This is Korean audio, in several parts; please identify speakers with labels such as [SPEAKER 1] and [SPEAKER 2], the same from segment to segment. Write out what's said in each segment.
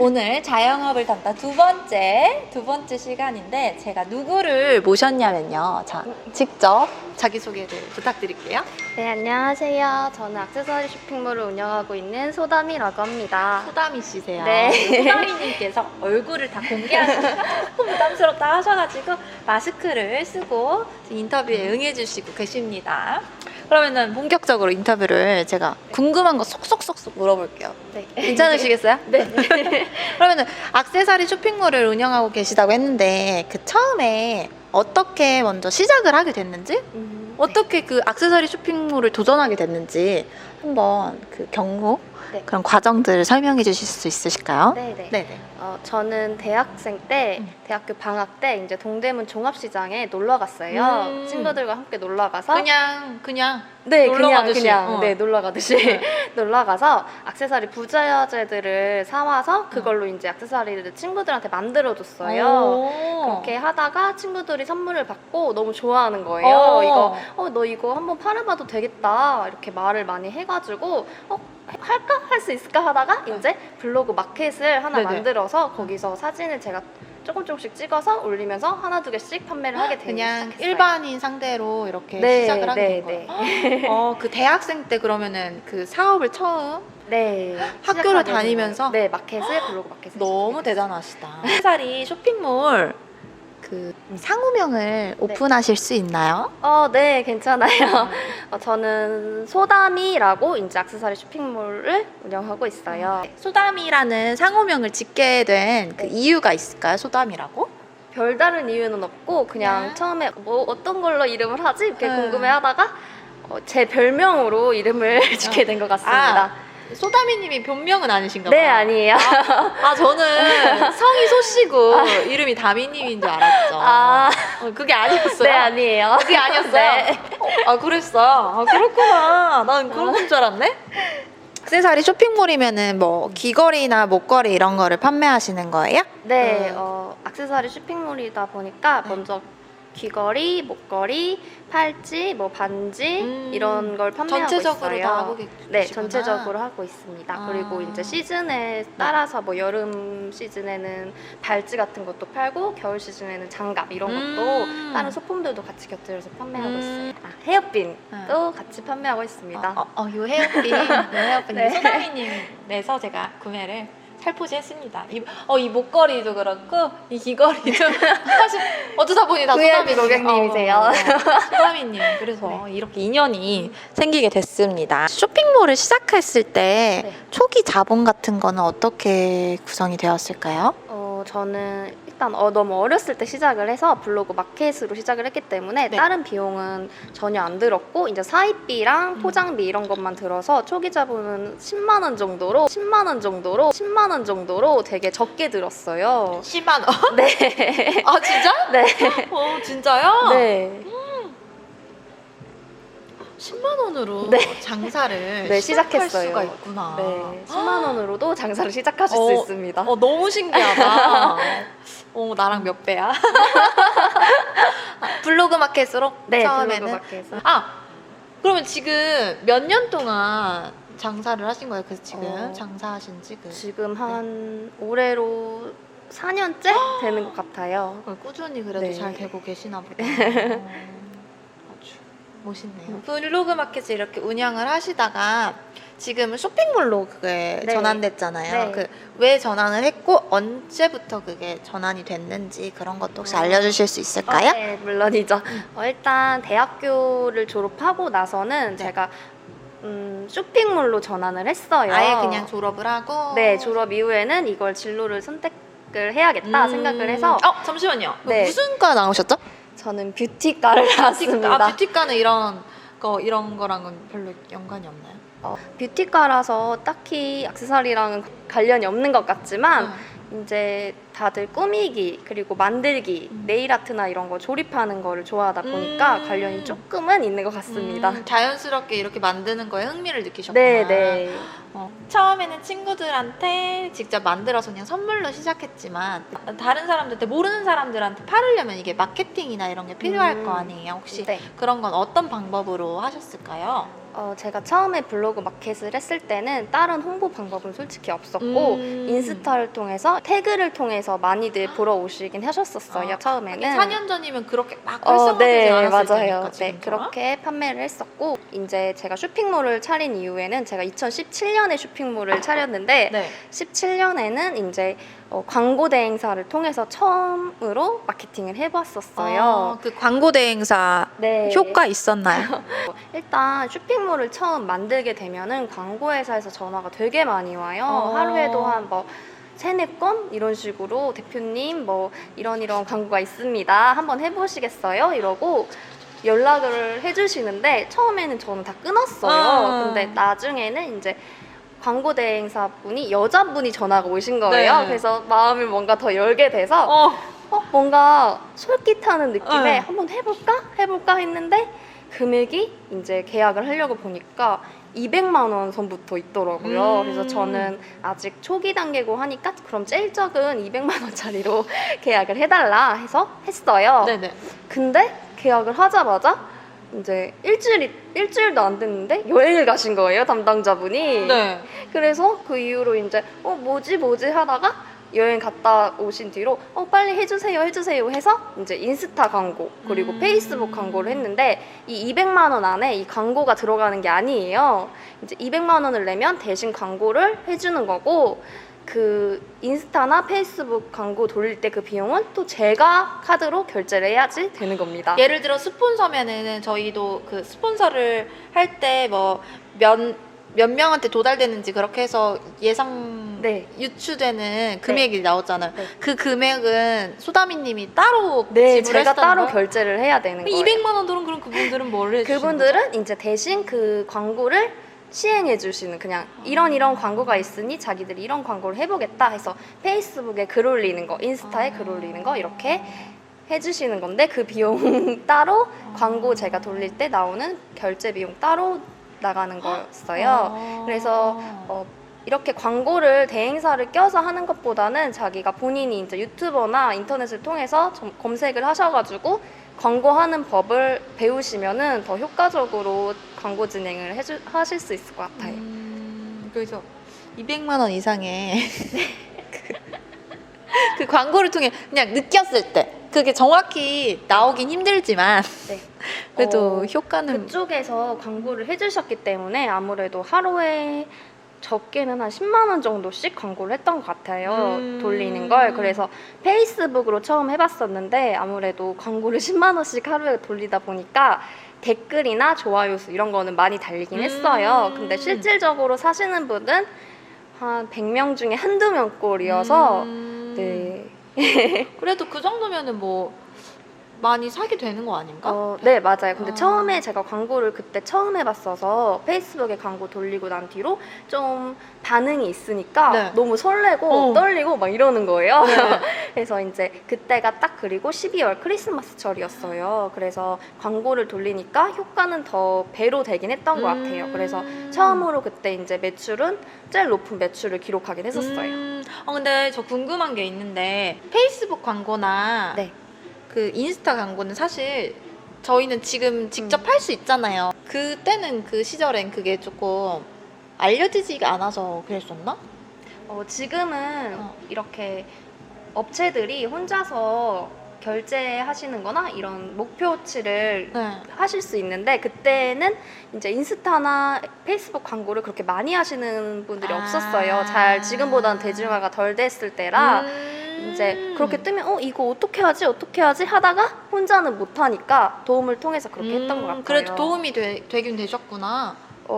[SPEAKER 1] 오늘 자영업을 담당 두 번째 시간인데 제가 누구를 모셨냐면요. 자, 직접 자기소개를 부탁드릴게요.
[SPEAKER 2] 네, 안녕하세요. 저는 액세서리 쇼핑몰을 운영하고 있는 소담이라고 합니다.
[SPEAKER 1] 소담이 씨세요.
[SPEAKER 2] 네.
[SPEAKER 1] 소담이님께서 얼굴을 다 공개하시니까 조금 부담스럽다 하셔가지고 마스크를 쓰고 인터뷰에 응해주시고 계십니다. 그러면은 본격적으로 인터뷰를 제가 궁금한 거 쏙쏙쏙쏙 물어볼게요.
[SPEAKER 2] 네.
[SPEAKER 1] 괜찮으시겠어요?
[SPEAKER 2] 네.
[SPEAKER 1] 그러면은 액세서리 쇼핑몰을 운영하고 계시다고 했는데 그 처음에 어떻게 먼저 시작을 하게 됐는지 어떻게 그 액세서리 쇼핑몰을 도전하게 됐는지 한번 그 경로
[SPEAKER 2] 네.
[SPEAKER 1] 그런 과정들을 설명해 주실 수 있으실까요?
[SPEAKER 2] 네네.
[SPEAKER 1] 네네.
[SPEAKER 2] 저는 대학생 때, 대학교 방학 때 이제 동대문 종합시장에 놀러 갔어요. 친구들과 함께 놀러 가서
[SPEAKER 1] 그냥
[SPEAKER 2] 네,
[SPEAKER 1] 놀러
[SPEAKER 2] 그냥
[SPEAKER 1] 가듯이.
[SPEAKER 2] 네, 놀러 가듯이 놀러 가서 액세서리 부자재들을 사와서 그걸로 이제 액세서리를 친구들한테 만들어 줬어요. 그렇게 하다가 친구들이 선물을 받고 너무 좋아하는 거예요. 너 이거 한번 팔아봐도 되겠다 이렇게 말을 많이 해가지고 할까? 할 수 있을까 하다가 이제 블로그 마켓을 하나
[SPEAKER 1] 네네.
[SPEAKER 2] 만들어서 거기서 사진을 제가 조금씩 찍어서 올리면서 하나 두 개씩 판매를 하게 되기
[SPEAKER 1] 그냥
[SPEAKER 2] 시작했어요.
[SPEAKER 1] 일반인 상대로 이렇게
[SPEAKER 2] 네,
[SPEAKER 1] 시작을 하게 된
[SPEAKER 2] 네,
[SPEAKER 1] 거예요. 그 대학생 때 그러면은 그 사업을 처음
[SPEAKER 2] 네.
[SPEAKER 1] 학교를
[SPEAKER 2] 시작하게 된
[SPEAKER 1] 다니면서?
[SPEAKER 2] 거예요. 네, 마켓을 블로그 마켓을
[SPEAKER 1] 너무
[SPEAKER 2] 시작하게
[SPEAKER 1] 대단하시다. 액세서리 쇼핑몰 그 상호명을 오픈하실 수 있나요?
[SPEAKER 2] 네, 괜찮아요. 저는 소담이라고 이제 액세서리 쇼핑몰을 운영하고 있어요.
[SPEAKER 1] 소담이라는 상호명을 짓게 된 그
[SPEAKER 2] 네.
[SPEAKER 1] 이유가 있을까요? 소담이라고?
[SPEAKER 2] 별다른 이유는 없고 그냥
[SPEAKER 1] 네.
[SPEAKER 2] 처음에 뭐 어떤 걸로 이름을 하지? 이렇게
[SPEAKER 1] 네.
[SPEAKER 2] 궁금해하다가 제 별명으로 이름을 짓게 된 것 같습니다.
[SPEAKER 1] 소담이님이 본명은 아니신가
[SPEAKER 2] 네,
[SPEAKER 1] 봐요.
[SPEAKER 2] 아니에요.
[SPEAKER 1] 저는 성이 소씨고 이름이 다미님인 줄 알았죠. 그게 아니었어요?
[SPEAKER 2] 네, 아니에요.
[SPEAKER 1] 그게 아니었어요?
[SPEAKER 2] 네.
[SPEAKER 1] 그랬어요? 그렇구나. 난 그런 건 줄 알았네? 액세서리 쇼핑몰이면은 뭐 귀걸이나 목걸이 이런 거를 판매하시는 거예요?
[SPEAKER 2] 네, 액세서리 쇼핑몰이다 보니까
[SPEAKER 1] 네.
[SPEAKER 2] 먼저 귀걸이, 목걸이, 팔찌, 뭐 반지 이런 걸 판매하고
[SPEAKER 1] 전체적으로
[SPEAKER 2] 있어요.
[SPEAKER 1] 다 하고
[SPEAKER 2] 네,
[SPEAKER 1] 계시구나.
[SPEAKER 2] 전체적으로 하고 있습니다.
[SPEAKER 1] 아.
[SPEAKER 2] 그리고 이제 시즌에 따라서 뭐 여름 시즌에는 발찌 같은 것도 팔고 겨울 시즌에는 장갑 이런 것도 다른 소품들도 같이 곁들여서 판매하고 있어요. 헤어핀도 같이 판매하고 있습니다.
[SPEAKER 1] 요 헤어핀
[SPEAKER 2] 네.
[SPEAKER 1] 소담이님에서 제가 구매를 살포시 했습니다. 이 목걸이도 그렇고 이 귀걸이도 사실 어쩌다 보니 다
[SPEAKER 2] VIP
[SPEAKER 1] 소담이님
[SPEAKER 2] 고객님이세요.
[SPEAKER 1] 소담이님 그래서 이렇게 인연이 생기게 됐습니다. 쇼핑몰을 시작했을 때
[SPEAKER 2] 네.
[SPEAKER 1] 초기 자본 같은 거는 어떻게 구성이 되었을까요?
[SPEAKER 2] 저는 일단 너무 어렸을 때 시작을 해서 블로그 마켓으로 시작을 했기 때문에
[SPEAKER 1] 네.
[SPEAKER 2] 다른 비용은 전혀 안 들었고 이제 사입비랑 포장비 이런 것만 들어서 초기 자본은 10만 원 정도로 되게 적게 들었어요.
[SPEAKER 1] 10만 원?
[SPEAKER 2] 네.
[SPEAKER 1] 아 진짜?
[SPEAKER 2] 네.
[SPEAKER 1] 진짜요?
[SPEAKER 2] 네.
[SPEAKER 1] 10만 원으로
[SPEAKER 2] 네.
[SPEAKER 1] 장사를
[SPEAKER 2] 네,
[SPEAKER 1] 시작할
[SPEAKER 2] 시작했어요.
[SPEAKER 1] 수가 있구나.
[SPEAKER 2] 네. 10만 원으로도 장사를 시작하실 수 있습니다.
[SPEAKER 1] 너무 신기하다. 나랑 몇 배야? 블로그 마켓으로?
[SPEAKER 2] 네,
[SPEAKER 1] 처음에는?
[SPEAKER 2] 블로그 마켓에서.
[SPEAKER 1] 그러면 지금 몇 년 동안 장사를 하신 거예요? 그래서 지금 장사하신 지
[SPEAKER 2] 지금 한 올해로 4년째 되는 것 같아요.
[SPEAKER 1] 꾸준히 그래도
[SPEAKER 2] 네.
[SPEAKER 1] 잘 되고 계시나 보다. 아주 멋있네요. 블로그 마켓을 이렇게 운영을 하시다가 지금은 쇼핑몰로 그게
[SPEAKER 2] 네.
[SPEAKER 1] 전환됐잖아요.
[SPEAKER 2] 네.
[SPEAKER 1] 왜 전환을 했고 언제부터 그게 전환이 됐는지 그런 것도 혹시 알려주실 수 있을까요?
[SPEAKER 2] 네, 물론이죠. 일단 대학교를 졸업하고 나서는
[SPEAKER 1] 네.
[SPEAKER 2] 제가 쇼핑몰로 전환을 했어요.
[SPEAKER 1] 아예 그냥 졸업을 하고.
[SPEAKER 2] 네, 졸업 이후에는 이걸 진로를 선택을 해야겠다 생각을 해서
[SPEAKER 1] 잠시만요.
[SPEAKER 2] 네.
[SPEAKER 1] 무슨 과 나오셨죠?
[SPEAKER 2] 저는 뷰티과를 나왔습니다.
[SPEAKER 1] 뷰티과는 이런 거랑은 별로 연관이 없나요?
[SPEAKER 2] 뷰티과라서 딱히 액세서리랑은 관련이 없는 것 같지만 이제 다들 꾸미기 그리고 만들기 네일 아트나 이런 거 조립하는 거를 좋아하다 보니까 관련이 조금은 있는 것 같습니다.
[SPEAKER 1] 자연스럽게 이렇게 만드는 거에 흥미를 느끼셨구나.
[SPEAKER 2] 네.
[SPEAKER 1] 처음에는 친구들한테 직접 만들어서 그냥 선물로 시작했지만 다른 사람들한테 모르는 사람들한테 팔으려면 이게 마케팅이나 이런 게 필요할 거 아니에요. 혹시
[SPEAKER 2] 네.
[SPEAKER 1] 그런 건 어떤 방법으로 하셨을까요?
[SPEAKER 2] 제가 처음에 블로그 마켓을 했을 때는 다른 홍보 방법은 솔직히 없었고 인스타를 통해서 태그를 통해서 많이들 보러 오시긴 하셨었어요. 처음에는
[SPEAKER 1] 4년 전이면 그렇게 막 활성화되지
[SPEAKER 2] 네,
[SPEAKER 1] 않았을
[SPEAKER 2] 맞아요.
[SPEAKER 1] 테니까
[SPEAKER 2] 네,
[SPEAKER 1] 지금처럼.
[SPEAKER 2] 그렇게 판매를 했었고 이제 제가 쇼핑몰을 차린 이후에는 제가 2017년에 쇼핑몰을 차렸는데
[SPEAKER 1] 네.
[SPEAKER 2] 17년에는 이제 광고 대행사를 통해서 처음으로 마케팅을 해봤었어요.
[SPEAKER 1] 그 광고 대행사
[SPEAKER 2] 네.
[SPEAKER 1] 효과 있었나요?
[SPEAKER 2] 일단 쇼핑몰을 처음 만들게 되면은 광고회사에서 전화가 되게 많이 와요. 하루에도 한 뭐 3-4건 이런 식으로 대표님 뭐 이런 광고가 있습니다. 한번 해보시겠어요? 이러고 연락을 해주시는데 처음에는 저는 다 끊었어요. 근데 나중에는 이제 광고 대행사 분이 여자분이 전화가 오신 거예요.
[SPEAKER 1] 네.
[SPEAKER 2] 그래서 마음을 뭔가 더 열게 돼서 뭔가 솔깃하는 느낌에 한번 해볼까 했는데 금액이 이제 계약을 하려고 보니까 200만 원 선부터 있더라고요. 그래서 저는 아직 초기 단계고 하니까 그럼 제일 적은 200만 원짜리로 계약을 해달라 해서 했어요.
[SPEAKER 1] 네네.
[SPEAKER 2] 근데 계약을 하자마자 이제 일주일도 안 됐는데 여행을 가신 거예요, 담당자분이.
[SPEAKER 1] 네.
[SPEAKER 2] 그래서 그 이후로 이제 뭐지 하다가 여행 갔다 오신 뒤로 빨리 해주세요 해서 이제 인스타 광고 그리고 페이스북 광고를 했는데 이 200만 원 안에 이 광고가 들어가는 게 아니에요. 이제 200만 원을 내면 대신 광고를 해주는 거고 그 인스타나 페이스북 광고 돌릴 때 그 비용은 또 제가 카드로 결제를 해야지 되는 겁니다.
[SPEAKER 1] 예를 들어 스폰서면은 저희도 그 스폰서를 할 때 뭐 몇 명한테 도달되는지 그렇게 해서 예상
[SPEAKER 2] 네.
[SPEAKER 1] 유추되는 금액이 나오잖아요.
[SPEAKER 2] 네.
[SPEAKER 1] 그 금액은 소다미님이 따로
[SPEAKER 2] 네,
[SPEAKER 1] 지불하시다는
[SPEAKER 2] 제가 따로
[SPEAKER 1] 거예요?
[SPEAKER 2] 결제를 해야 되는 거예요.
[SPEAKER 1] 200만 원 들은 그럼 그분들은 뭘 해주시는
[SPEAKER 2] 그분들은 이제 대신 그 광고를 시행해 주시는 그냥 이런 광고가 있으니 자기들이 이런 광고를 해보겠다 해서 페이스북에 글 올리는 거, 인스타에 글 올리는 거 이렇게 해주시는 건데 그 비용 따로 광고 제가 돌릴 때 나오는 결제 비용 따로 나가는 거였어요. 그래서 이렇게 광고를 대행사를 껴서 하는 것보다는 자기가 본인이 이제 유튜버나 인터넷을 통해서 검색을 하셔가지고 광고하는 법을 배우시면은 더 효과적으로 광고 진행을 하실 수 있을 것 같아요.
[SPEAKER 1] 그래서 200만 원 이상의 그 광고를 통해 그냥 느꼈을 때 그게 정확히 나오긴 힘들지만
[SPEAKER 2] 네.
[SPEAKER 1] 그래도 효과는
[SPEAKER 2] 그쪽에서 광고를 해주셨기 때문에 아무래도 하루에 적게는 한 10만 원 정도씩 광고를 했던 것 같아요. 돌리는 걸. 그래서 페이스북으로 처음 해봤었는데 아무래도 광고를 10만 원씩 하루에 돌리다 보니까 댓글이나 좋아요 수 이런 거는 많이 달리긴 했어요. 근데 실질적으로 사시는 분은 한 100명 중에 한두 명 꼴이어서 네.
[SPEAKER 1] 그래도 그 정도면은 뭐 많이 사게 되는 거 아닌가?
[SPEAKER 2] 네, 맞아요. 근데 처음에 제가 광고를 그때 처음 해봤어서 페이스북에 광고 돌리고 난 뒤로 좀 반응이 있으니까
[SPEAKER 1] 네.
[SPEAKER 2] 너무 설레고 떨리고 막 이러는 거예요.
[SPEAKER 1] 네.
[SPEAKER 2] 그래서 이제 그때가 딱 그리고 12월 크리스마스철이었어요. 그래서 광고를 돌리니까 효과는 더 배로 되긴 했던 것 같아요. 그래서 처음으로 그때 이제 매출은 제일 높은 매출을 기록하긴 했었어요.
[SPEAKER 1] 근데 저 궁금한 게 있는데 페이스북 광고나
[SPEAKER 2] 네.
[SPEAKER 1] 그 인스타 광고는 사실 저희는 지금 직접 할 수 있잖아요. 그때는 그 시절엔 그게 조금 알려지지가 않아서 그랬었나?
[SPEAKER 2] 지금은 이렇게 업체들이 혼자서 결제하시는 거나 이런 목표치를 하실 수 있는데 그때는 이제 인스타나 페이스북 광고를 그렇게 많이 하시는 분들이 없었어요. 잘 지금보다는 대중화가 덜 됐을 때라 이제 그렇게 뜨면 이거 어떻게 하지 하다가 혼자는 못하니까 도움을 통해서 그렇게 했던 것 같아요.
[SPEAKER 1] 그래도 도움이 되긴 되셨구나.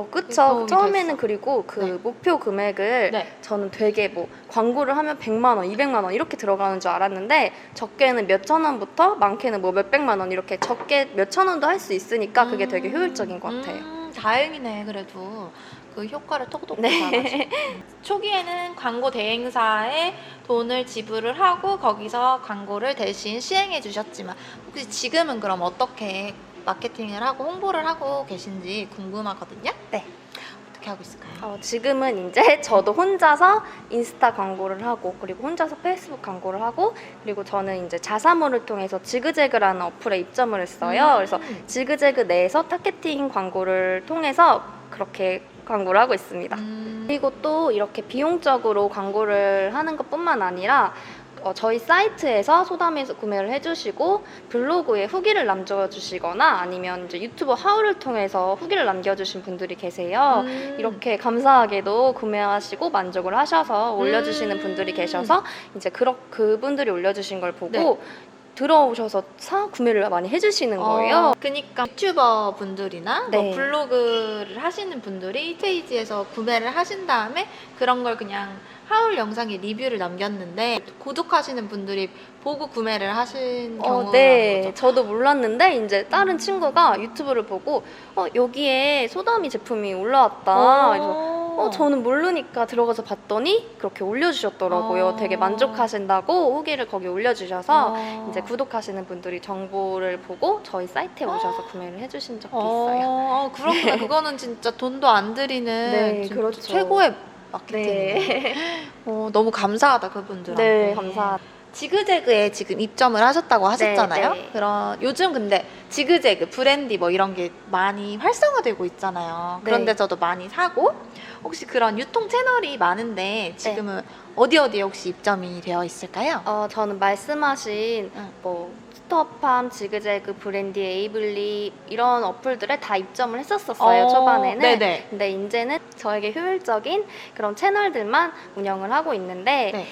[SPEAKER 2] 그쵸. 처음에는 그리고 그 목표 금액을 저는 되게 뭐 광고를 하면 100만 원, 200만 원 이렇게 들어가는 줄 알았는데 적게는 몇천 원부터 많게는 뭐 몇백만 원 이렇게 적게 몇천 원도 할 수 있으니까 그게 되게 효율적인 것 같아요.
[SPEAKER 1] 다행이네. 그래도 그 효과를 톡톡 봐가지고. 초기에는 광고 대행사에 돈을 지불을 하고 거기서 광고를 대신 시행해 주셨지만 혹시 지금은 그럼 어떻게 마케팅을 하고 홍보를 하고 계신지 궁금하거든요.
[SPEAKER 2] 네.
[SPEAKER 1] 어떻게 하고 있을까요?
[SPEAKER 2] 지금은 이제 저도 혼자서 인스타 광고를 하고 그리고 혼자서 페이스북 광고를 하고 그리고 저는 이제 자사몰을 통해서 지그재그라는 어플에 입점을 했어요. 그래서 지그재그 내에서 타겟팅 광고를 통해서 그렇게 광고를 하고 있습니다. 그리고 또 이렇게 비용적으로 광고를 하는 것뿐만 아니라 저희 사이트에서 소담이에서 구매를 해주시고 블로그에 후기를 남겨주시거나 아니면 이제 유튜브 하울을 통해서 후기를 남겨주신 분들이 계세요. 이렇게 감사하게도 구매하시고 만족을 하셔서 올려주시는 분들이 계셔서 이제 그분들이 올려주신 걸 보고
[SPEAKER 1] 네.
[SPEAKER 2] 들어오셔서 구매를 많이 해주시는 거예요.
[SPEAKER 1] 그러니까 유튜버 분들이나
[SPEAKER 2] 네.
[SPEAKER 1] 뭐 블로그를 하시는 분들이 페이지에서 구매를 하신 다음에 그런 걸 그냥 하울 영상에 리뷰를 남겼는데 구독하시는 분들이 보고 구매를 하신 경우가
[SPEAKER 2] 네,
[SPEAKER 1] 거죠.
[SPEAKER 2] 저도 몰랐는데 이제 다른 친구가 유튜브를 보고 여기에 소다미 제품이 올라왔다. 그래서 저는 모르니까 들어가서 봤더니 그렇게 올려주셨더라고요. 되게 만족하신다고 후기를 거기 올려주셔서 이제 구독하시는 분들이 정보를 보고 저희 사이트에 오셔서 구매를 해주신 적이 있어요.
[SPEAKER 1] 그렇구나. 그거는 진짜 돈도 안 들이는
[SPEAKER 2] 네,
[SPEAKER 1] 진짜
[SPEAKER 2] 그렇죠.
[SPEAKER 1] 최고의 마케팅이네.
[SPEAKER 2] 네,
[SPEAKER 1] 너무 감사하다 그분들한테.
[SPEAKER 2] 네, 감사합니다.
[SPEAKER 1] 지그재그에 지금 입점을 하셨다고 하셨잖아요.
[SPEAKER 2] 네.
[SPEAKER 1] 그런 요즘 근데 지그재그 브랜디 뭐 이런 게 많이 활성화되고 있잖아요.
[SPEAKER 2] 네.
[SPEAKER 1] 그런 데서도 많이 사고 혹시 그런 유통 채널이 많은데 지금은 어디에 혹시 입점이 되어 있을까요?
[SPEAKER 2] 저는 말씀하신 뭐 스토어팜, 지그재그, 브랜디, 에이블리 이런 어플들에 다 입점을 했었어요, 초반에는.
[SPEAKER 1] 네네.
[SPEAKER 2] 근데 이제는 저에게 효율적인 그런 채널들만 운영을 하고 있는데
[SPEAKER 1] 네.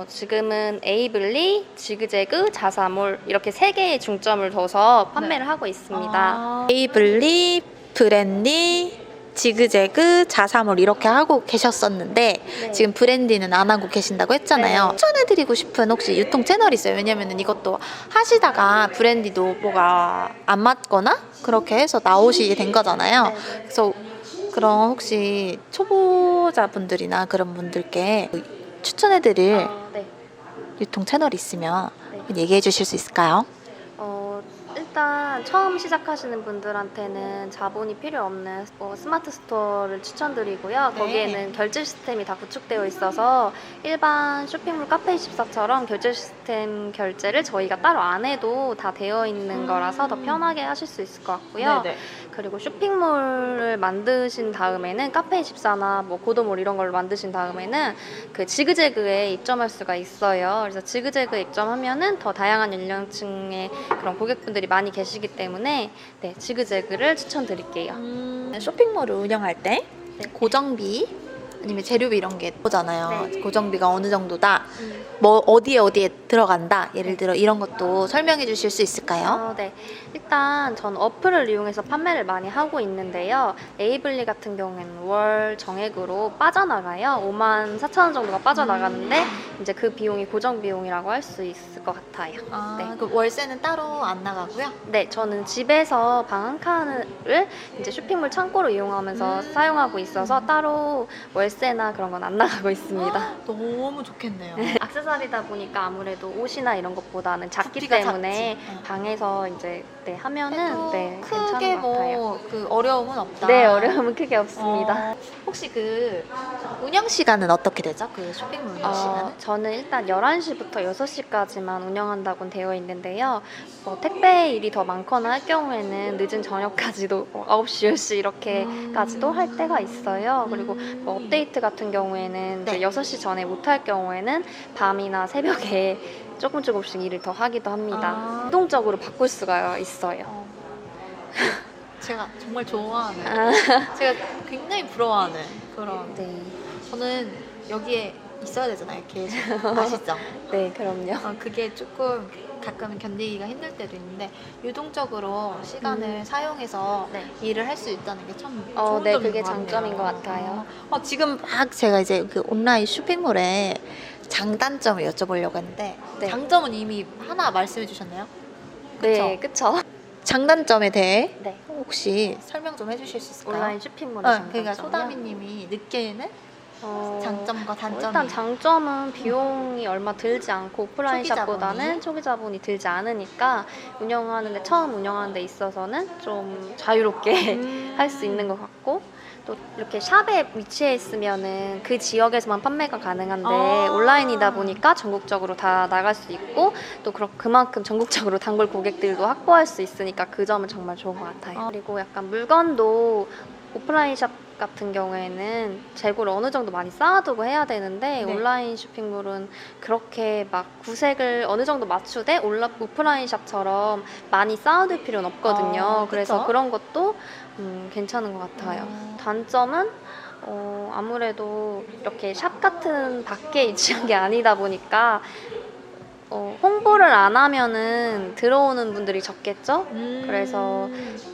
[SPEAKER 2] 지금은 에이블리, 지그재그, 자사몰 이렇게 3개의 중점을 둬서 판매를 하고 있습니다.
[SPEAKER 1] 에이블리, 브랜디, 지그재그, 자사몰 이렇게 하고 계셨었는데
[SPEAKER 2] 네.
[SPEAKER 1] 지금 브랜디는 안 하고 계신다고 했잖아요.
[SPEAKER 2] 네.
[SPEAKER 1] 추천해드리고 싶은 혹시 유통 채널이 있어요? 왜냐면은 이것도 하시다가 브랜디도 뭐가 안 맞거나 그렇게 해서 나오시게 된 거잖아요.
[SPEAKER 2] 네.
[SPEAKER 1] 그래서 그런 혹시 초보자분들이나 그런 분들께 추천해드릴
[SPEAKER 2] 네.
[SPEAKER 1] 유통 채널이 있으면
[SPEAKER 2] 네.
[SPEAKER 1] 얘기해 주실 수 있을까요?
[SPEAKER 2] 일단 처음 시작하시는 분들한테는 자본이 필요 없는 스마트 스토어를 추천드리고요.
[SPEAKER 1] 네.
[SPEAKER 2] 거기에는 결제 시스템이 다 구축되어 있어서 일반 쇼핑몰 카페24처럼 결제 시스템 결제를 저희가 따로 안 해도 다 되어 있는 거라서 더 편하게 하실 수 있을 것 같고요.
[SPEAKER 1] 네네.
[SPEAKER 2] 그리고 쇼핑몰을 만드신 다음에는 카페24나 뭐 고도몰 이런 걸 만드신 다음에는 그 지그재그에 입점할 수가 있어요. 그래서 지그재그에 입점하면은 더 다양한 연령층의 그런 고객분들이 많이 계시기 때문에 네, 지그재그를 추천드릴게요.
[SPEAKER 1] 쇼핑몰을 운영할 때
[SPEAKER 2] 네.
[SPEAKER 1] 고정비 아니면 재료비 이런 게 나오잖아요.
[SPEAKER 2] 네.
[SPEAKER 1] 고정비가 어느 정도다. 뭐 어디에 들어간다. 예를 들어 이런 것도 설명해 주실 수 있을까요?
[SPEAKER 2] 네. 일단 전 어플을 이용해서 판매를 많이 하고 있는데요. 에이블리 같은 경우에는 월 정액으로 빠져나가요. 54,000원 정도가 빠져나가는데 이제 그 비용이 고정 비용이라고 할 수 있을 것 같아요. 네.
[SPEAKER 1] 그 월세는 따로 안 나가고요?
[SPEAKER 2] 네, 저는 집에서 방 한 칸을 이제 쇼핑몰 창고로 이용하면서 사용하고 있어서 따로 월세나 그런 건 안 나가고 있습니다.
[SPEAKER 1] 너무 좋겠네요.
[SPEAKER 2] 액세서리다 보니까 아무래도 옷이나 이런 것보다는 작기
[SPEAKER 1] 부피가
[SPEAKER 2] 때문에
[SPEAKER 1] 작지.
[SPEAKER 2] 방에서 이제 하면은 네,
[SPEAKER 1] 크게
[SPEAKER 2] 괜찮은 것 같아요.
[SPEAKER 1] 뭐 그 어려움은 없다.
[SPEAKER 2] 네, 어려움은 크게 없습니다.
[SPEAKER 1] 혹시 그 운영 시간은 어떻게 되죠? 그 쇼핑몰 운영 시간은?
[SPEAKER 2] 저는 일단 11시부터 6시까지만 운영한다고 되어 있는데요. 택배 일이 더 많거나 할 경우에는 늦은 저녁까지도 9시, 10시 이렇게까지도 할 때가 있어요. 그리고 뭐 업데이트 같은 경우에는
[SPEAKER 1] 네.
[SPEAKER 2] 이제 6시 전에 못 할 경우에는 밤이나 새벽에 조금씩 일을 더 하기도 합니다. 유동적으로 바꿀 수가 있어요.
[SPEAKER 1] 제가 정말 좋아하는, 제가 굉장히 부러워하는 그런.
[SPEAKER 2] 네.
[SPEAKER 1] 저는 여기에 있어야 되잖아요, 계속. 아시죠?
[SPEAKER 2] 네, 그럼요.
[SPEAKER 1] 그게 조금 가끔은 견디기가 힘들 때도 있는데 유동적으로 시간을 사용해서
[SPEAKER 2] 네.
[SPEAKER 1] 일을 할 수 있다는 게 참 좋은
[SPEAKER 2] 네,
[SPEAKER 1] 점인
[SPEAKER 2] 그게
[SPEAKER 1] 것 같네요.
[SPEAKER 2] 장점인 것 같아요.
[SPEAKER 1] 지금 막 제가 이제 그 온라인 쇼핑몰의 장단점을 여쭤보려고 했는데
[SPEAKER 2] 네.
[SPEAKER 1] 장점은 이미 하나 말씀해 주셨나요?
[SPEAKER 2] 네, 그쵸?
[SPEAKER 1] 장단점에 대해
[SPEAKER 2] 네.
[SPEAKER 1] 혹시 설명 좀 해주실 수 있을까요?
[SPEAKER 2] 온라인 쇼핑몰의 장점이요?
[SPEAKER 1] 그러니까 소다미님이 느끼는 장점과 단점이.
[SPEAKER 2] 일단 장점은 비용이 얼마 들지 않고 오프라인
[SPEAKER 1] 초기
[SPEAKER 2] 샵보다는
[SPEAKER 1] 자본이?
[SPEAKER 2] 초기 자본이 들지 않으니까 처음 운영하는 데 있어서는 좀 자유롭게 할 수 있는 것 같고, 또 이렇게 샵에 위치해 있으면은 그 지역에서만 판매가 가능한데
[SPEAKER 1] 아.
[SPEAKER 2] 온라인이다 보니까 전국적으로 다 나갈 수 있고 또 그만큼 전국적으로 단골 고객들도 확보할 수 있으니까 그 점은 정말 좋은 것 같아요. 그리고 약간 물건도 오프라인 샵 같은 경우에는 재고를 어느 정도 많이 쌓아두고 해야 되는데
[SPEAKER 1] 네.
[SPEAKER 2] 온라인 쇼핑몰은 그렇게 막 구색을 어느 정도 맞추되 오프라인 샵처럼 많이 쌓아둘 필요는 없거든요. 그래서
[SPEAKER 1] 그쵸?
[SPEAKER 2] 그런 것도 괜찮은 것 같아요. 단점은 아무래도 이렇게 샵 같은 밖에 위치한 게 아니다 보니까 홍보를 안 하면은 들어오는 분들이 적겠죠? 그래서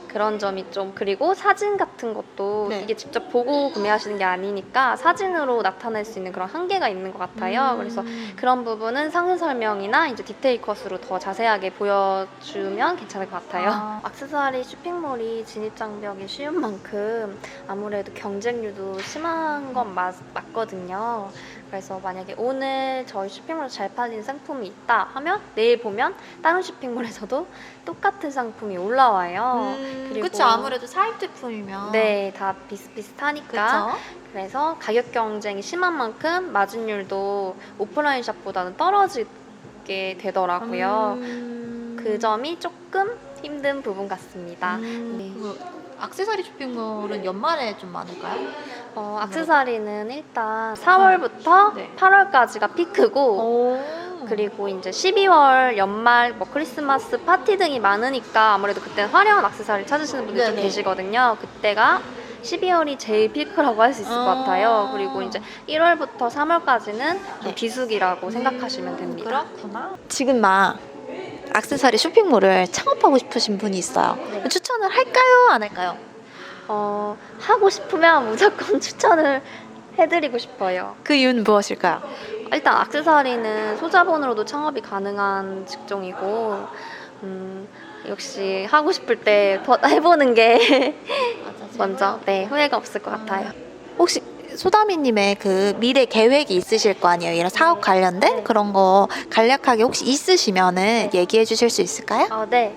[SPEAKER 2] 그런 점이 좀, 그리고 사진 같은 것도
[SPEAKER 1] 네.
[SPEAKER 2] 이게 직접 보고 구매하시는 게 아니니까 사진으로 나타낼 수 있는 그런 한계가 있는 것 같아요. 그래서 그런 부분은 상세 설명이나 이제 디테일 컷으로 더 자세하게 보여주면 괜찮을 것 같아요. 액세서리 쇼핑몰이 진입 장벽이 쉬운 만큼 아무래도 경쟁률도 심한 건 맞거든요. 그래서 만약에 오늘 저희 쇼핑몰에서 잘 팔리는 상품이 있다 하면 내일 보면 다른 쇼핑몰에서도 똑같은 상품이 올라와요. 그리고
[SPEAKER 1] 그쵸. 아무래도 사입 제품이면.
[SPEAKER 2] 네, 다 비슷비슷하니까.
[SPEAKER 1] 그쵸.
[SPEAKER 2] 그래서 가격 경쟁이 심한 만큼 마진율도 오프라인 샵보다는 떨어지게 되더라고요. 그 점이 조금 힘든 부분 같습니다. 네.
[SPEAKER 1] 액세서리 쇼핑몰은 연말에 좀 많을까요?
[SPEAKER 2] 액세서리는 일단 4월부터
[SPEAKER 1] 네.
[SPEAKER 2] 8월까지가 피크고 그리고 이제 12월 연말 뭐 크리스마스 파티 등이 많으니까 아무래도 그때는 화려한 액세서리 찾으시는 분들이 좀
[SPEAKER 1] 네네.
[SPEAKER 2] 계시거든요. 그때가 12월이 제일 피크라고 할 수 있을 것 같아요. 그리고 이제 1월부터 3월까지는 좀
[SPEAKER 1] 네.
[SPEAKER 2] 비수기라고 생각하시면 됩니다.
[SPEAKER 1] 그렇구나. 지금 막 액세서리 쇼핑몰을 창업하고 싶으신 분이 있어요.
[SPEAKER 2] 네.
[SPEAKER 1] 추천을 할까요? 안 할까요?
[SPEAKER 2] 하고 싶으면 무조건 추천을 해드리고 싶어요.
[SPEAKER 1] 그 이유는 무엇일까요?
[SPEAKER 2] 일단 액세서리는 소자본으로도 창업이 가능한 직종이고 역시 하고 싶을 때 해보는 게 먼저 후회가 없을 것 같아요.
[SPEAKER 1] 혹시 소다미님의 그 미래 계획이 있으실 거 아니에요? 이런 사업 관련된
[SPEAKER 2] 네.
[SPEAKER 1] 그런 거 간략하게 혹시 있으시면은 얘기해 주실 수 있을까요?
[SPEAKER 2] 네.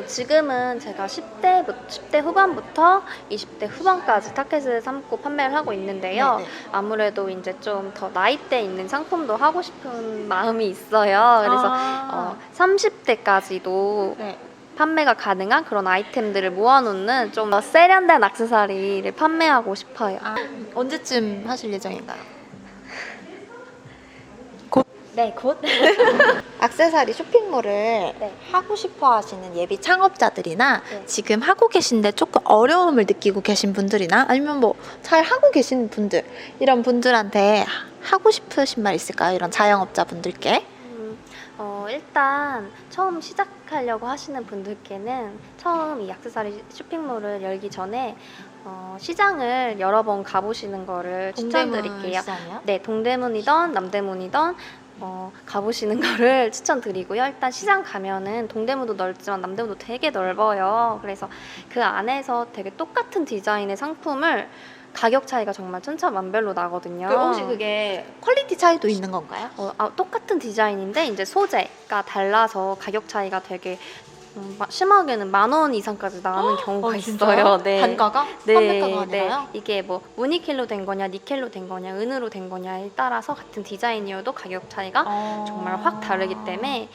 [SPEAKER 2] 지금은 제가 10대 후반부터 20대 후반까지 타켓을 삼고 판매를 하고 있는데요.
[SPEAKER 1] 네네.
[SPEAKER 2] 아무래도 이제 좀 더 나이대 있는 상품도 하고 싶은 마음이 있어요. 그래서 30대까지도
[SPEAKER 1] 네.
[SPEAKER 2] 판매가 가능한 그런 아이템들을 모아놓는 좀 더 세련된 액세서리를 판매하고 싶어요.
[SPEAKER 1] 언제쯤 하실 예정인가요?
[SPEAKER 2] 네, 곧.
[SPEAKER 1] 액세서리 쇼핑몰을
[SPEAKER 2] 네.
[SPEAKER 1] 하고 싶어 하시는 예비 창업자들이나
[SPEAKER 2] 네.
[SPEAKER 1] 지금 하고 계신데 조금 어려움을 느끼고 계신 분들이나 아니면 뭐 잘 하고 계신 분들 이런 분들한테 하고 싶으신 말 있을까요? 이런 자영업자 분들께.
[SPEAKER 2] 일단 처음 시작하려고 하시는 분들께는 처음 이 액세서리 쇼핑몰을 열기 전에 시장을 여러 번 가보시는 거를 추천드릴게요. 네, 동대문이든 남대문이든 가보시는 거를 추천드리고요. 일단 시장 가면은 동대문도 넓지만 남대문도 되게 넓어요. 그래서 그 안에서 되게 똑같은 디자인의 상품을 가격 차이가 정말 천차만별로 나거든요.
[SPEAKER 1] 혹시 그게 퀄리티 차이도 있는 건가요?
[SPEAKER 2] 똑같은 디자인인데 이제 소재가 달라서 가격 차이가 되게 심하게는 10,000원 이상까지 나가는 경우가 있어요. 네.
[SPEAKER 1] 단가가?
[SPEAKER 2] 네,
[SPEAKER 1] 판매가가 아니라요?
[SPEAKER 2] 네. 이게 뭐 무니켈로 된 거냐, 니켈로 된 거냐, 은으로 된 거냐에 따라서 같은 디자인이어도 가격 차이가 정말 확 다르기 때문에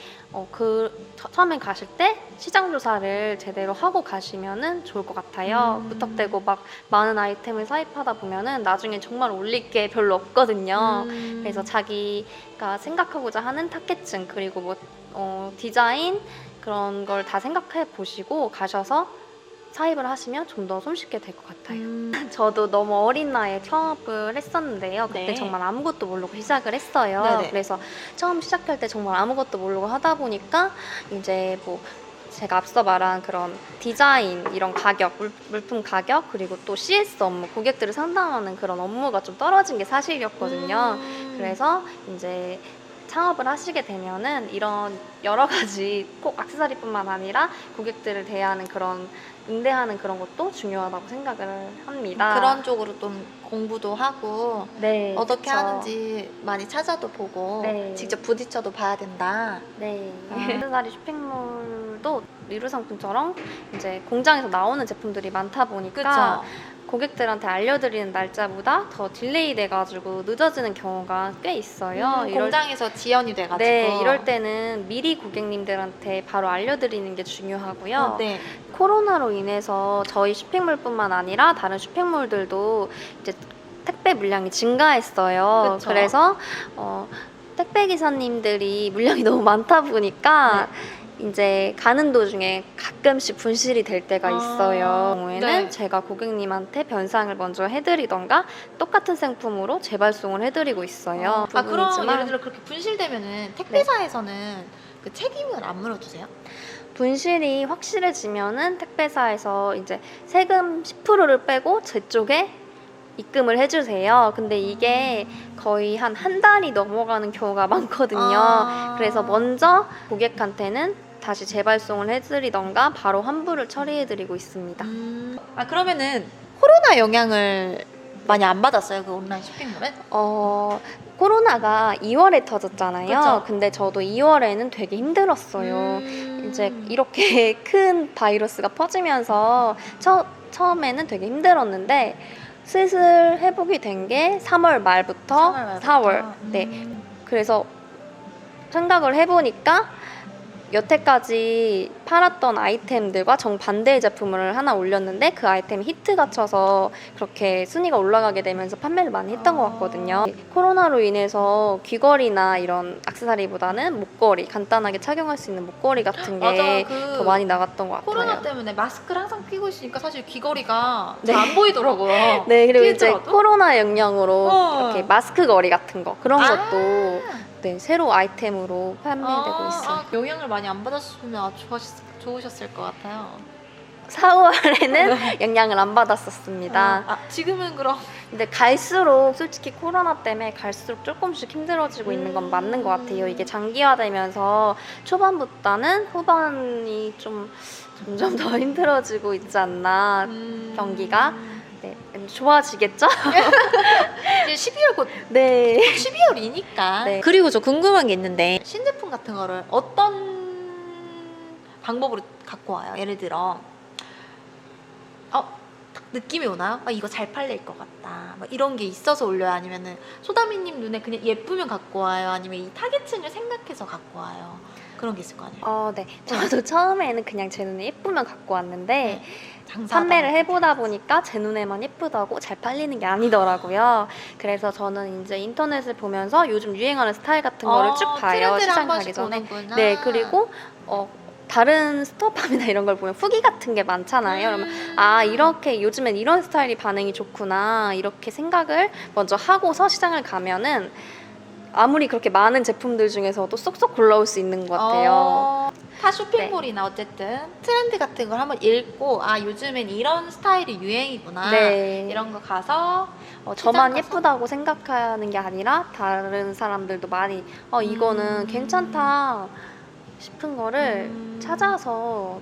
[SPEAKER 2] 처음에 가실 때 시장 조사를 제대로 하고 가시면은 좋을 것 같아요. 무턱대고 막 많은 아이템을 사입하다 보면은 나중에 정말 올릴 게 별로 없거든요. 그래서 자기가 생각하고자 하는 타겟층 그리고 뭐 디자인 그런 걸 다 생각해 보시고 가셔서 사입을 하시면 좀 더 손쉽게 될 것 같아요. 저도 너무 어린 나이에 창업을 했었는데요. 그때
[SPEAKER 1] 네.
[SPEAKER 2] 정말 아무것도 모르고 시작을 했어요.
[SPEAKER 1] 네네.
[SPEAKER 2] 그래서 처음 시작할 때 정말 아무것도 모르고 하다 보니까 이제 뭐 제가 앞서 말한 그런 디자인, 이런 가격, 물품 가격, 그리고 또 CS 업무, 고객들을 상담하는 그런 업무가 좀 떨어진 게 사실이었거든요. 그래서 이제 창업을 하시게 되면은 이런 여러 가지 꼭 액세서리뿐만 아니라 고객들을 대하는 그런 응대하는 그런 것도 중요하다고 생각을 합니다.
[SPEAKER 1] 그런 쪽으로 좀 공부도 하고
[SPEAKER 2] 네,
[SPEAKER 1] 어떻게
[SPEAKER 2] 그쵸.
[SPEAKER 1] 하는지 많이 찾아도 보고
[SPEAKER 2] 네.
[SPEAKER 1] 직접 부딪혀도 봐야 된다.
[SPEAKER 2] 네. 액세서리 쇼핑몰도 리루 상품처럼 이제 공장에서 나오는 제품들이 많다 보니까
[SPEAKER 1] 그쵸?
[SPEAKER 2] 고객들한테 알려드리는 날짜보다 더 딜레이 돼가지고 늦어지는 경우가 꽤 있어요.
[SPEAKER 1] 공장에서 지연이 돼가지고.
[SPEAKER 2] 네, 이럴 때는 미리 고객님들한테 바로 알려드리는 게 중요하고요.
[SPEAKER 1] 네.
[SPEAKER 2] 코로나로 인해서 저희 쇼핑몰뿐만 아니라 다른 쇼핑몰들도 이제 택배 물량이 증가했어요.
[SPEAKER 1] 그쵸.
[SPEAKER 2] 그래서 택배 기사님들이 물량이 너무 많다 보니까 이제 가는 도중에 가끔씩 분실이 될 때가 있어요. 경우에는
[SPEAKER 1] 네.
[SPEAKER 2] 제가 고객님한테 변상을 먼저 해드리던가 똑같은 상품으로 재발송을 해드리고 있어요.
[SPEAKER 1] 아, 그럼
[SPEAKER 2] 부분이지만
[SPEAKER 1] 예를 들어 그렇게 분실되면은 택배사에서는 그 책임을 안 물어주세요?
[SPEAKER 2] 분실이 확실해지면은 택배사에서 이제 세금 10%를 빼고 제 쪽에 입금을 해주세요. 근데 이게 거의 한 달이 넘어가는 경우가 많거든요. 그래서 먼저 고객한테는 다시 재발송을 해드리던가 바로 환불을 처리해드리고 있습니다.
[SPEAKER 1] 아, 그러면은 코로나 영향을 많이 안 받았어요? 그 온라인 쇼핑몰은?
[SPEAKER 2] 코로나가 2월에 터졌잖아요.
[SPEAKER 1] 그쵸?
[SPEAKER 2] 근데 저도 2월에는 되게 힘들었어요. 이제 이렇게 큰 바이러스가 퍼지면서 처음에는 되게 힘들었는데 슬슬 회복이 된 게 3월 말부터 4월. 네. 그래서 생각을 해보니까 여태까지 팔았던 아이템들과 정반대의 제품을 하나 올렸는데 그 아이템이 히트가 쳐서 그렇게 순위가 올라가게 되면서 판매를 많이 했던 것 같거든요. 코로나로 인해서 귀걸이나 이런 액세서리보다는 목걸이, 간단하게 착용할 수 있는 목걸이 같은 게 더 많이 나갔던 것 같아요.
[SPEAKER 1] 코로나 때문에 마스크를 항상 끼고 있으니까 사실 귀걸이가 잘 안 보이더라고요.
[SPEAKER 2] 네, 그리고 이제
[SPEAKER 1] 끼더라도?
[SPEAKER 2] 코로나 영향으로 이렇게
[SPEAKER 1] 마
[SPEAKER 2] 마스크 거리 같은 거 그런 것도 네, 새로 아이템으로 판매되고 있어요.
[SPEAKER 1] 영향을 많이 안 받았으면 아주 좋으셨을 것 같아요.
[SPEAKER 2] 4월에는 영향을 안 받았었습니다.
[SPEAKER 1] 지금은 그럼
[SPEAKER 2] 근데 갈수록 솔직히 코로나 때문에 갈수록 조금씩 힘들어지고 있는 건 맞는 것 같아요. 이게 장기화되면서 초반보다는 후반이 좀 점점 더 힘들어지고 있지 않나. 경기가 네, 좋아지겠죠?
[SPEAKER 1] 이제 12월 곧
[SPEAKER 2] 네.
[SPEAKER 1] 12월이니까.
[SPEAKER 2] 네.
[SPEAKER 1] 그리고 저 궁금한 게 있는데 신제품 같은 거를 어떤 방법으로 갖고 와요? 예를 들어 딱 느낌이 오나요? 이거 잘 팔릴 것 같다. 이런 게 있어서 올려요? 아니면은 소다미님 눈에 그냥 예쁘면 갖고 와요? 아니면 이 타겟층을 생각해서 갖고 와요? 그런 게 있을 거 아니에요?
[SPEAKER 2] 네. 저도 처음에는 그냥 제 눈에 예쁘면 갖고 왔는데
[SPEAKER 1] 장사하다
[SPEAKER 2] 판매를 해보다 보니까 제 눈에만 예쁘다고 잘 팔리는 게 아니더라고요. 그래서 저는 이제 인터넷을 보면서 요즘 유행하는 스타일 같은 거를 쭉 봐요. 시장 가기 전에.
[SPEAKER 1] 보는구나.
[SPEAKER 2] 네, 그리고 다른 스토어팜이나 이런 걸 보면 후기 같은 게 많잖아요. 그러면 이렇게 요즘엔 이런 스타일이 반응이 좋구나 이렇게 생각을 먼저 하고서 시장을 가면은 아무리 그렇게 많은 제품들 중에서도 쏙쏙 골라올 수 있는 것 같아요.
[SPEAKER 1] 타 쇼핑몰이나 어쨌든 트렌드 같은 걸 한번 읽고 요즘엔 이런 스타일이 유행이구나.
[SPEAKER 2] 네.
[SPEAKER 1] 이런 거 가서
[SPEAKER 2] 저만
[SPEAKER 1] 가서?
[SPEAKER 2] 예쁘다고 생각하는 게 아니라 다른 사람들도 많이 이거는 괜찮다 싶은 거를 찾아서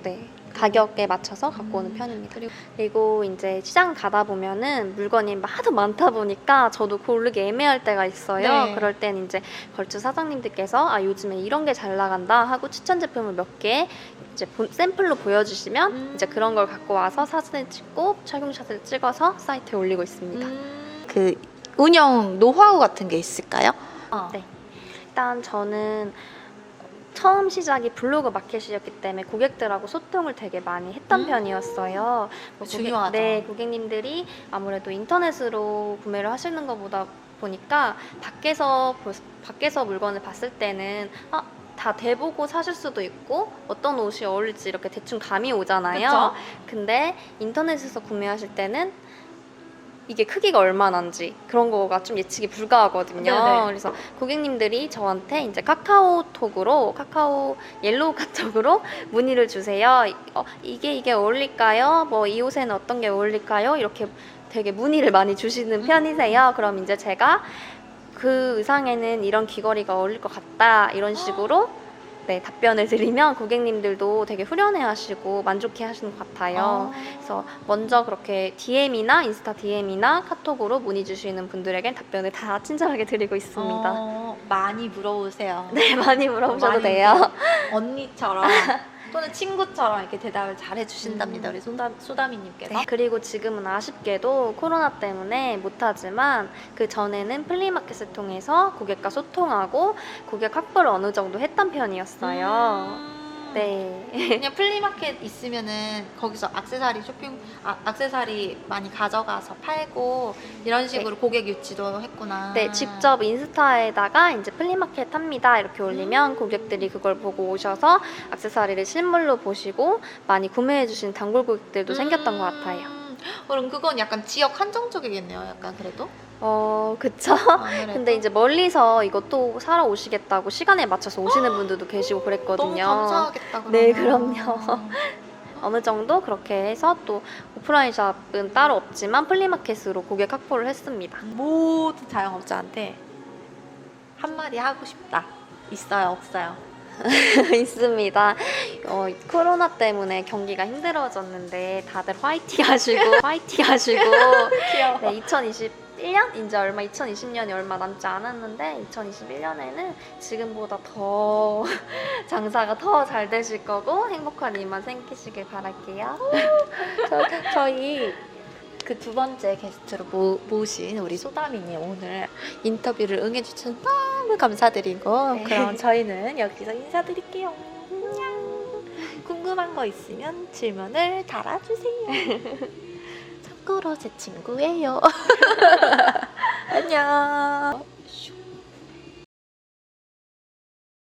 [SPEAKER 2] 가격에 맞춰서 갖고 오는 편입니다. 그리고 이제 시장 가다 보면은 물건이 하도 많다 보니까 저도 고르기 애매할 때가 있어요.
[SPEAKER 1] 네.
[SPEAKER 2] 그럴 땐 이제 걸주 사장님들께서 요즘에 이런 게 잘 나간다 하고 추천 제품을 몇 개 이제 샘플로 보여주시면 이제 그런 걸 갖고 와서 사진을 찍고 착용샷을 찍어서 사이트에 올리고 있습니다.
[SPEAKER 1] 그 운영 노하우 같은 게 있을까요?
[SPEAKER 2] 네. 일단 저는 처음 시작이 블로그 마켓이었기 때문에 고객들하고 소통을 되게 많이 했던 편이었어요.
[SPEAKER 1] 중요하죠.
[SPEAKER 2] 네, 고객님들이 아무래도 인터넷으로 구매를 하시는 것보다 보니까 밖에서 물건을 봤을 때는 다 대보고 사실 수도 있고 어떤 옷이 어울릴지 이렇게 대충 감이 오잖아요.
[SPEAKER 1] 그쵸?
[SPEAKER 2] 근데 인터넷에서 구매하실 때는 이게 크기가 얼마나인지 그런 거가 좀 예측이 불가하거든요.
[SPEAKER 1] 네네.
[SPEAKER 2] 그래서 고객님들이 저한테 이제 카카오 옐로우 카톡으로 문의를 주세요. 이게 어울릴까요? 이 옷에는 어떤 게 어울릴까요? 이렇게 되게 문의를 많이 주시는 편이세요. 그럼 이제 제가 그 의상에는 이런 귀걸이가 어울릴 것 같다 이런 식으로 답변을 드리면 고객님들도 되게 후련해하시고 만족해하시는 것 같아요. 그래서 먼저 그렇게 DM이나 인스타 DM이나 카톡으로 문의 주시는 분들에겐 답변을 다 친절하게 드리고 있습니다.
[SPEAKER 1] 많이 물어보세요.
[SPEAKER 2] 네, 많이 물어보셔도
[SPEAKER 1] 많이
[SPEAKER 2] 돼요.
[SPEAKER 1] 언니처럼 또는 친구처럼 이렇게 대답을 잘 해주신답니다. 우리 소다미님께서.
[SPEAKER 2] 네. 그리고 지금은 아쉽게도 코로나 때문에 못하지만 그 전에는 플리마켓을 통해서 고객과 소통하고 고객 확보를 어느 정도 했던 편이었어요. 네.
[SPEAKER 1] 그냥 플리마켓 있으면은 거기서 액세서리 많이 가져가서 팔고 이런 식으로 고객 유치도 했구나.
[SPEAKER 2] 네, 직접 인스타에다가 이제 플리마켓 합니다 이렇게 올리면 고객들이 그걸 보고 오셔서 액세서리를 실물로 보시고 많이 구매해 주신 단골 고객들도 생겼던 것 같아요.
[SPEAKER 1] 그럼 그건 약간 지역 한정적이겠네요. 약간 그래도.
[SPEAKER 2] 그쵸.
[SPEAKER 1] 아무래도.
[SPEAKER 2] 근데 이제 멀리서 이것도 사러 오시겠다고 시간에 맞춰서 오시는 분들도 계시고 그랬거든요.
[SPEAKER 1] 너무 감사하겠다. 그러면.
[SPEAKER 2] 네, 그럼요. 어느 정도 그렇게 해서 또 오프라인 샵은 따로 없지만 플리마켓으로 고객 확보를 했습니다.
[SPEAKER 1] 모든 자영업자한테 한마디 하고 싶다. 있어요, 없어요?
[SPEAKER 2] 있습니다. 코로나 때문에 경기가 힘들어졌는데 다들 화이팅 하시고 화이팅 하시고
[SPEAKER 1] 귀여워.
[SPEAKER 2] 네, 2020년이 얼마 남지 않았는데 2021년에는 지금보다 더 장사가 더 잘 되실 거고 행복한 일만 생기시길 바랄게요.
[SPEAKER 1] 저희 그 두 번째 게스트로 모신 우리 소다미님 오늘 인터뷰를 응해주셔서 너무 감사드리고
[SPEAKER 2] 네.
[SPEAKER 1] 그럼 저희는 여기서 인사드릴게요. 안녕. 궁금한 거 있으면 질문을 달아주세요. 참고로 제 친구예요. 안녕.